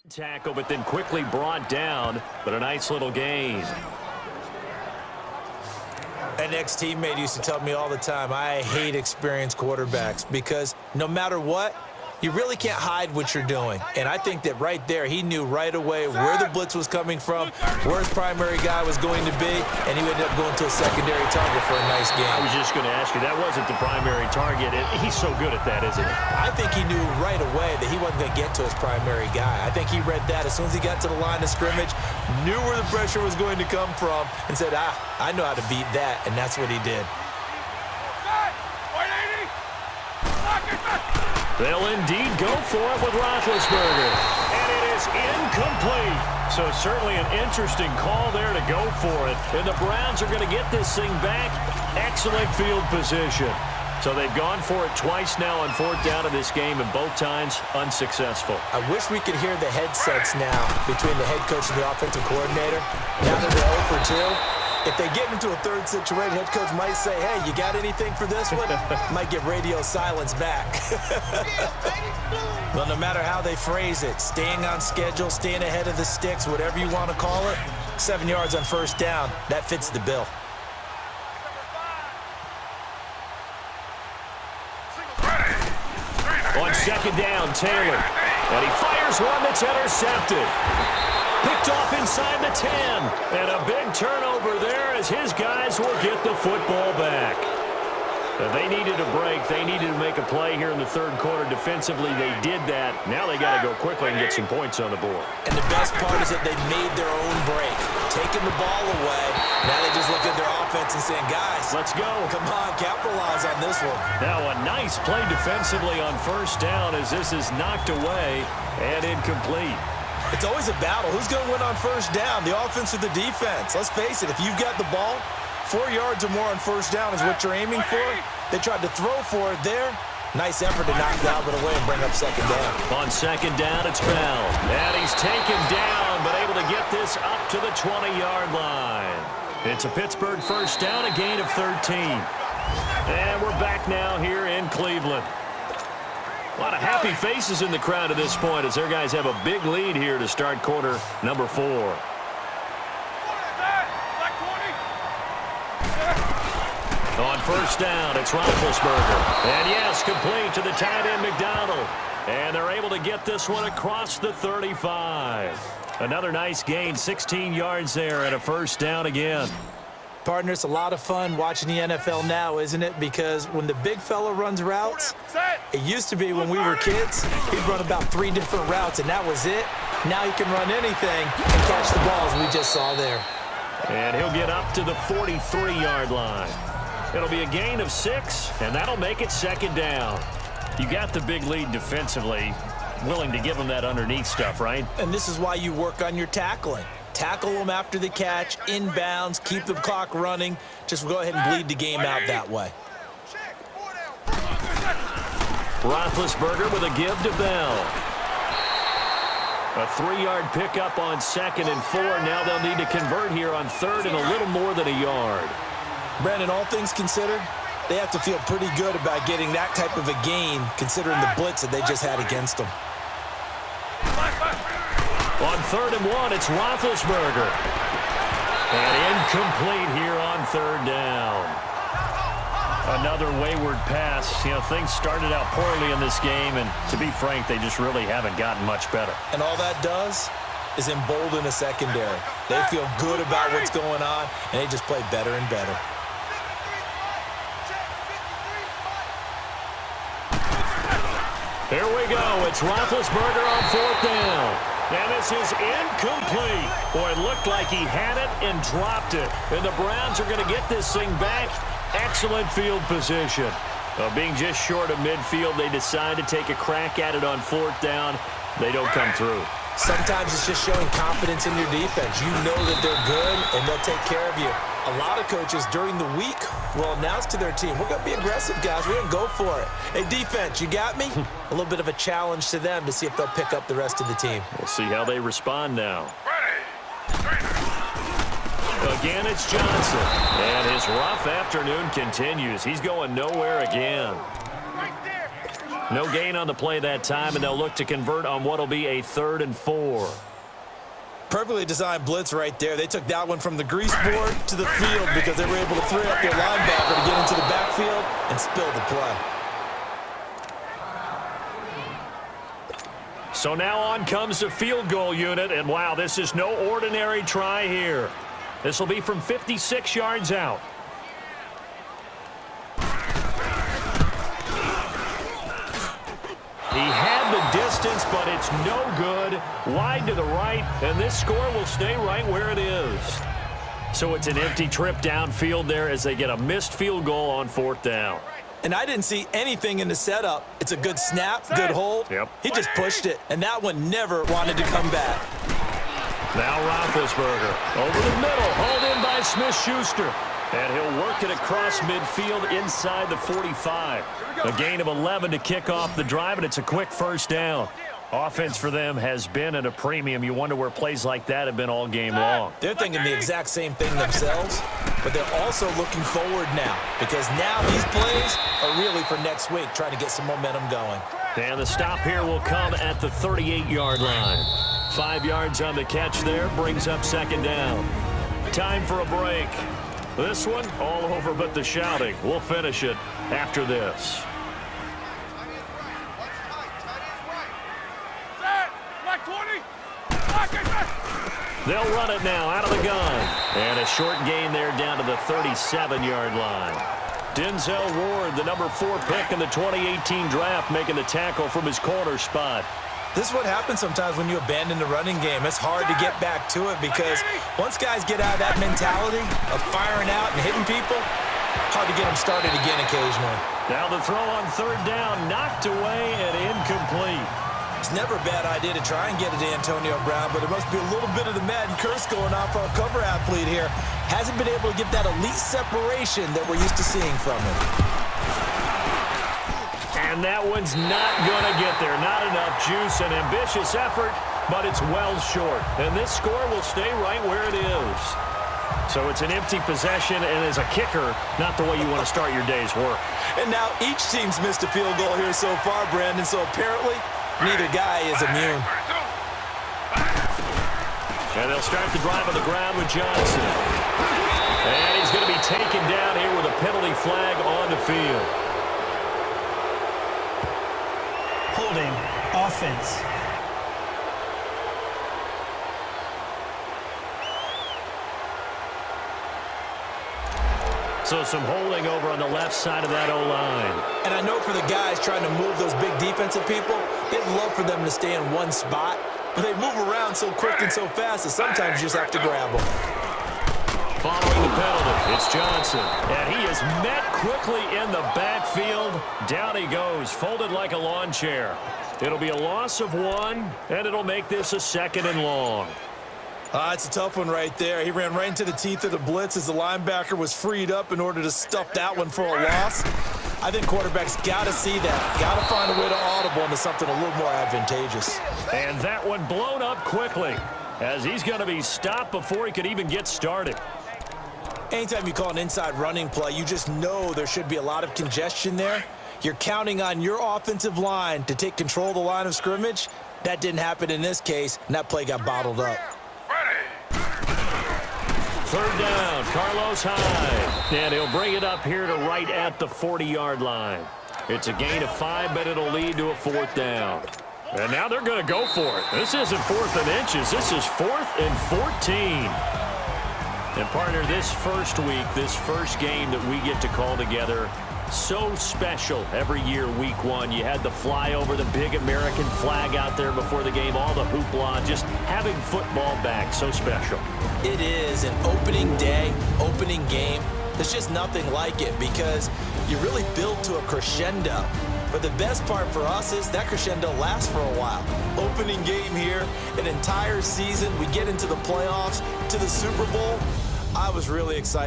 Tackle, but then quickly brought down, but a nice little gain. An ex-teammate used to tell me all the time, I hate experienced quarterbacks because no matter what, you really can't hide what you're doing. And I think that right there, he knew right away where the blitz was coming from, where his primary guy was going to be, and he ended up going to a secondary target for a nice game. I was just going to ask you, that wasn't the primary target. He's so good at that, isn't he? I think he knew right away that he wasn't going to get to his primary guy. I think he read that as soon as he got to the line of scrimmage, knew where the pressure was going to come from, and said, I know how to beat that, and that's what he did. They'll indeed go for it with Roethlisberger. And it is incomplete. So certainly an interesting call there to go for it. And the Browns are going to get this thing back. Excellent field position. So they've gone for it twice now on fourth down in this game, and both times unsuccessful. I wish we could hear the headsets now between the head coach and the offensive coordinator. Now that they're 0 for 2. If they get into a third situation, head coach might say, hey, you got anything for this one? Might get radio silence back. Well, no matter how they phrase it, staying on schedule, staying ahead of the sticks, whatever you want to call it, 7 yards on first down, that fits the bill. On second down, Taylor. And he fires one that's intercepted. Picked off inside the 10. And a big turnover there as his guys will get the football back. They needed a break. They needed to make a play here in the third quarter. Defensively, they did that. Now they got to go quickly and get some points on the board. And the best part is that they made their own break. Taking the ball away. Now they just look at their offense and saying, guys, let's go. Come on, capitalize on this one. Now a nice play defensively on first down as this is knocked away and incomplete. It's always a battle. Who's going to win on first down, the offense or the defense? Let's face it, if you've got the ball, 4 yards or more on first down is what you're aiming for. They tried to throw for it there. Nice effort to knock Dalvin away and bring up second down. On second down, it's Bell. And he's taken down, but able to get this up to the 20-yard line. It's a Pittsburgh first down, a gain of 13. And we're back now here in Cleveland. A lot of happy faces in the crowd at this point as their guys have a big lead here to start quarter number 4. On first down, it's Roethlisberger. And yes, complete to the tight end McDonald. And they're able to get this one across the 35. Another nice gain, 16 yards there and a first down again. Partner, it's a lot of fun watching the NFL now, isn't it? Because when the big fella runs routes, it used to be when we were kids, he'd run about 3 different routes, and that was it. Now he can run anything and catch the balls we just saw there. And he'll get up to the 43-yard line. It'll be a gain of 6, and that'll make it second down. You got the big lead defensively, willing to give them that underneath stuff, right? And this is why you work on your tackling. Tackle them after the catch, inbounds, keep the clock running. Just go ahead and bleed the game out that way. Roethlisberger with a give to Bell. A 3-yard pickup on second and 4. Now they'll need to convert here on third and a little more than a yard. Brandon, all things considered, they have to feel pretty good about getting that type of a gain considering the blitz that they just had against them. On third and 1, it's Roethlisberger. And incomplete here on third down. Another wayward pass. You know, things started out poorly in this game, and to be frank, they just really haven't gotten much better. And all that does is embolden a secondary. They feel good about what's going on, and they just play better and better. Here we go. It's Roethlisberger on fourth down. And this is incomplete. Boy, it looked like he had it and dropped it. And the Browns are going to get this thing back. Excellent field position. Being just short of midfield, they decide to take a crack at it on fourth down. They don't come through. Sometimes it's just showing confidence in your defense. You know that they're good, and they'll take care of you. A lot of coaches during the week will announce to their team, we're going to be aggressive, guys. We're going to go for it. Hey, defense, you got me? A little bit of a challenge to them to see if they'll pick up the rest of the team. We'll see how they respond now. Again, it's Johnson. And his rough afternoon continues. He's going nowhere again. No gain on the play that time, and they'll look to convert on what will be a 3rd and 4. Perfectly designed blitz right there. They took that one from the grease board to the field because they were able to free up their linebacker to get into the backfield and spill the play. So now on comes the field goal unit, and wow, this is no ordinary try here. This will be from 56 yards out. He had the distance, but it's no good. Wide to the right, and this score will stay right where it is. So it's an empty trip downfield there as they get a missed field goal on 4th down. And I didn't see anything in the setup. It's a good snap, good hold. Yep. He just pushed it, and that one never wanted to come back. Now Roethlisberger over the middle, hauled in by Smith-Schuster. And he'll work it across midfield inside the 45. A gain of 11 to kick off the drive, and it's a quick 1st down. Offense for them has been at a premium. You wonder where plays like that have been all game long. They're thinking the exact same thing themselves, but they're also looking forward now because now these plays are really for next week, trying to get some momentum going. And the stop here will come at the 38-yard line. 5 yards on the catch there, brings up 2nd down. Time for a break. This one, all over but the shouting. We'll finish it after this. They'll run it now out of the gun. And a short gain there down to the 37-yard line. Denzel Ward, the number 4 pick in the 2018 draft, making the tackle from his corner spot. This is what happens sometimes when you abandon the running game. It's hard to get back to it because once guys get out of that mentality of firing out and hitting people, hard to get them started again occasionally. Now the throw on 3rd down, knocked away and incomplete. It's never a bad idea to try and get it to Antonio Brown, but there must be a little bit of the Madden curse going on for our cover athlete here. Hasn't been able to get that elite separation that we're used to seeing from him. And that one's not going to get there. Not enough juice, an ambitious effort, but it's well short. And this score will stay right where it is. So it's an empty possession, and as a kicker, not the way you want to start your day's work. And now each team's missed a field goal here so far, Brandon, so apparently neither guy is immune. And they'll start the drive on the ground with Johnson. And he's going to be taken down here with a penalty flag on the field. Holding offense. So some holding over on the left side of that O-line. And I know for the guys trying to move those big defensive people, they'd love for them to stay in one spot, but they move around so quick and so fast that sometimes you just have to grab them. Following the penalty, it's Johnson. And he is met quickly in the backfield. Down he goes, folded like a lawn chair. It'll be a loss of 1, and it'll make this a 2nd and long. It's a tough one right there. He ran right into the teeth of the blitz as the linebacker was freed up in order to stuff that one for a loss. I think quarterbacks got to see that. Got to find a way to audible into something a little more advantageous. And that one blown up quickly as he's going to be stopped before he could even get started. Anytime you call an inside running play, you just know there should be a lot of congestion there. You're counting on your offensive line to take control of the line of scrimmage. That didn't happen in this case, and that play got bottled up. 3rd down, Carlos Hyde. And he'll bring it up here to right at the 40-yard line. It's a gain of 5, but it'll lead to a 4th down. And now they're going to go for it. This isn't 4th and inches. This is 4th and 14. And, partner, this first week, this first game that we get to call together, so special every year, week 1. You had the flyover, the big American flag out there before the game, all the hoopla, just having football back, so special. It is an opening day, opening game. There's just nothing like it because you really build to a crescendo. But the best part for us is that crescendo lasts for a while. Opening game here, an entire season. We get into the playoffs, to the Super Bowl. I was really excited.